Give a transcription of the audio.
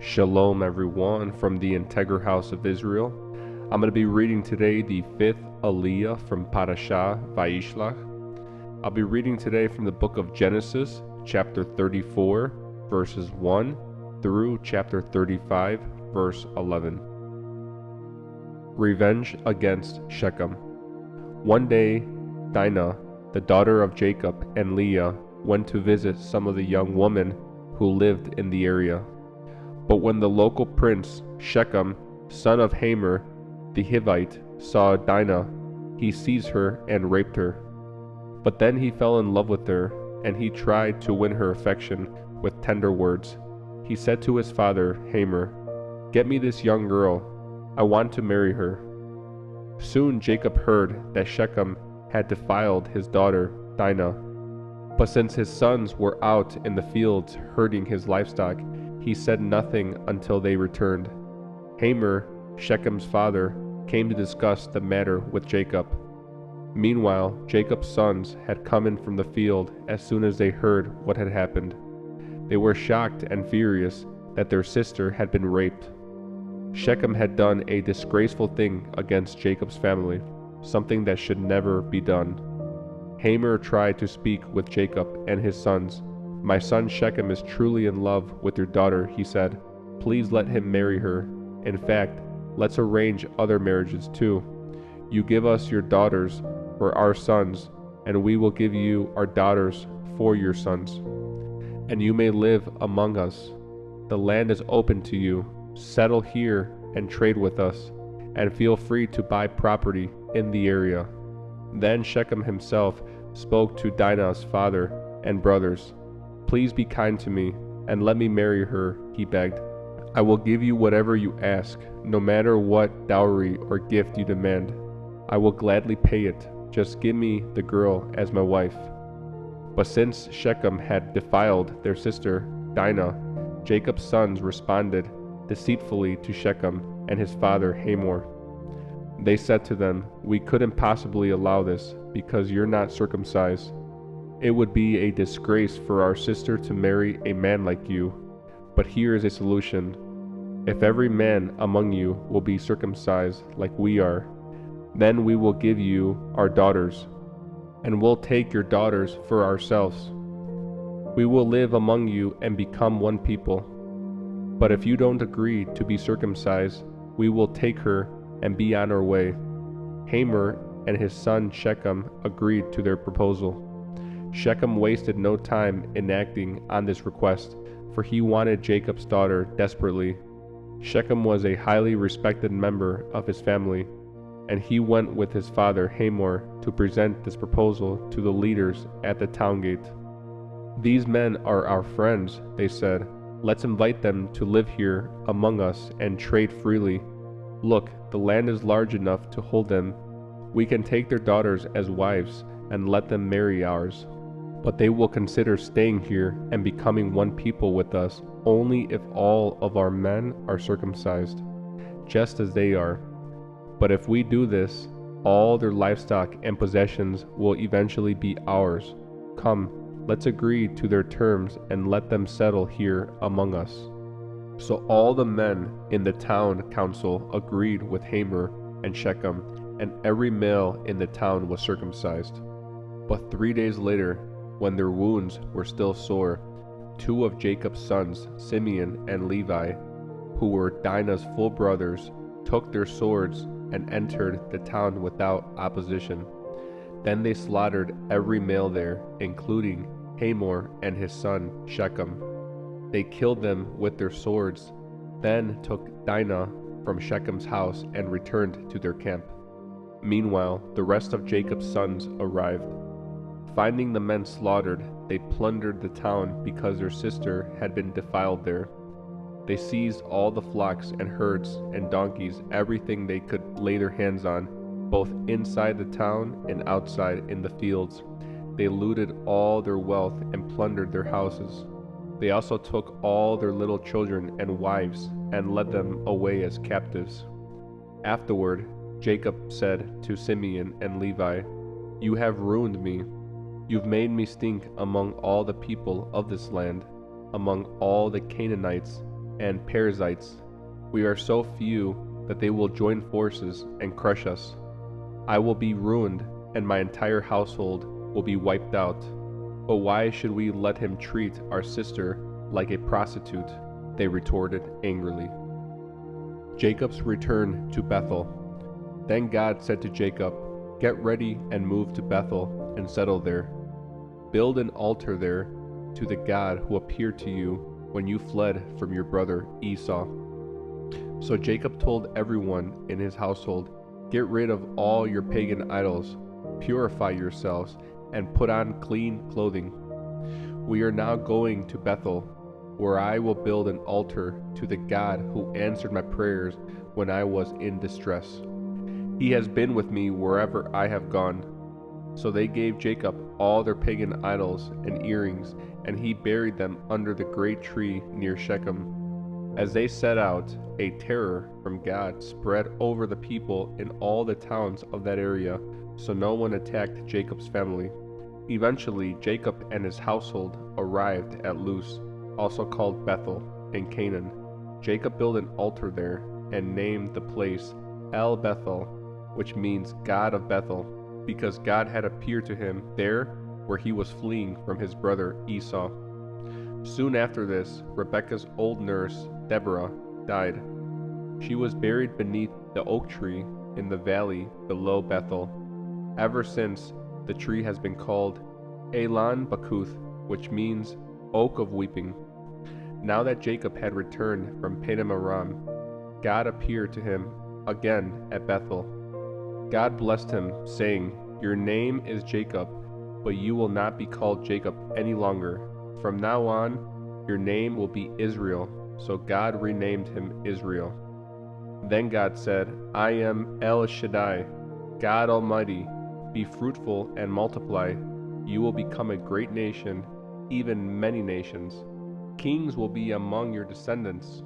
Shalom everyone from the Integral House of Israel. I'm going to be reading today the 5th Aliyah from Parasha, Vayishlaj. I'll be reading today from the book of Genesis, chapter 34, verses 1 through chapter 35, verse 11. Revenge against Shechem. One day, Dinah, the daughter of Jacob, and Leah went to visit some of the young women who lived in the area. But when the local prince, Shechem, son of Hamor, the Hivite, saw Dinah, he seized her and raped her. But then he fell in love with her, and he tried to win her affection with tender words. He said to his father, Hamor, "Get me this young girl. I want to marry her." Soon Jacob heard that Shechem had defiled his daughter, Dinah. But since his sons were out in the fields herding his livestock, he said nothing until they returned. Hamor, Shechem's father, came to discuss the matter with Jacob. Meanwhile, Jacob's sons had come in from the field as soon as they heard what had happened. They were shocked and furious that their sister had been raped. Shechem had done a disgraceful thing against Jacob's family, something that should never be done. Hamor tried to speak with Jacob and his sons. "My son Shechem is truly in love with your daughter," he said. "Please let him marry her. In fact, let's arrange other marriages too. You give us your daughters for our sons, and we will give you our daughters for your sons. And you may live among us. The land is open to you. Settle here and trade with us, and feel free to buy property in the area." Then Shechem himself spoke to Dinah's father and brothers. "Please be kind to me, and let me marry her," he begged. "I will give you whatever you ask, no matter what dowry or gift you demand. I will gladly pay it. Just give me the girl as my wife." But since Shechem had defiled their sister, Dinah, Jacob's sons responded deceitfully to Shechem and his father Hamor. They said to them, "We couldn't possibly allow this, because you're not circumcised. It would be a disgrace for our sister to marry a man like you. But here is a solution. If every man among you will be circumcised like we are, then we will give you our daughters, and we'll take your daughters for ourselves. We will live among you and become one people. But if you don't agree to be circumcised, we will take her and be on our way." Hamor and his son Shechem agreed to their proposal. Shechem wasted no time in acting on this request, for he wanted Jacob's daughter desperately. Shechem was a highly respected member of his family, and he went with his father Hamor to present this proposal to the leaders at the town gate. "These men are our friends," they said. "Let's invite them to live here among us and trade freely. Look, the land is large enough to hold them. We can take their daughters as wives and let them marry ours. But they will consider staying here and becoming one people with us only if all of our men are circumcised, just as they are. But if we do this, all their livestock and possessions will eventually be ours. Come, let's agree to their terms and let them settle here among us." So all the men in the town council agreed with Hamor and Shechem, and every male in the town was circumcised. But 3 days later, when their wounds were still sore, two of Jacob's sons, Simeon and Levi, who were Dinah's full brothers, took their swords and entered the town without opposition. Then they slaughtered every male there, including Hamor and his son Shechem. They killed them with their swords, then took Dinah from Shechem's house and returned to their camp. Meanwhile, the rest of Jacob's sons arrived. Finding the men slaughtered, they plundered the town because their sister had been defiled there. They seized all the flocks and herds and donkeys, everything they could lay their hands on, both inside the town and outside in the fields. They looted all their wealth and plundered their houses. They also took all their little children and wives and led them away as captives. Afterward, Jacob said to Simeon and Levi, "You have ruined me. You've made me stink among all the people of this land, among all the Canaanites, and Perizzites. We are so few that they will join forces and crush us. I will be ruined, and my entire household will be wiped out. But why should we let him treat our sister like a prostitute?" They retorted angrily. Jacob's return to Bethel. Then God said to Jacob, "Get ready and move to Bethel and settle there. Build an altar there to the God who appeared to you when you fled from your brother Esau." So Jacob told everyone in his household, "Get rid of all your pagan idols, purify yourselves, and put on clean clothing. We are now going to Bethel, where I will build an altar to the God who answered my prayers when I was in distress. He has been with me wherever I have gone." So they gave Jacob all their pagan idols and earrings, and he buried them under the great tree near Shechem. As they set out, a terror from God spread over the people in all the towns of that area, so no one attacked Jacob's family. Eventually, Jacob and his household arrived at Luz, also called Bethel, in Canaan. Jacob built an altar there and named the place El Bethel, which means God of Bethel, because God had appeared to him there where he was fleeing from his brother Esau. Soon after this, Rebekah's old nurse, Deborah, died. She was buried beneath the oak tree in the valley below Bethel. Ever since, the tree has been called Elon Bakuth, which means Oak of Weeping. Now that Jacob had returned from Padan Aram, God appeared to him again at Bethel. God blessed him, saying, "Your name is Jacob, but you will not be called Jacob any longer. From now on, your name will be Israel." So God renamed him Israel. Then God said, "I am El Shaddai, God Almighty. Be fruitful and multiply. You will become a great nation, even many nations. Kings will be among your descendants.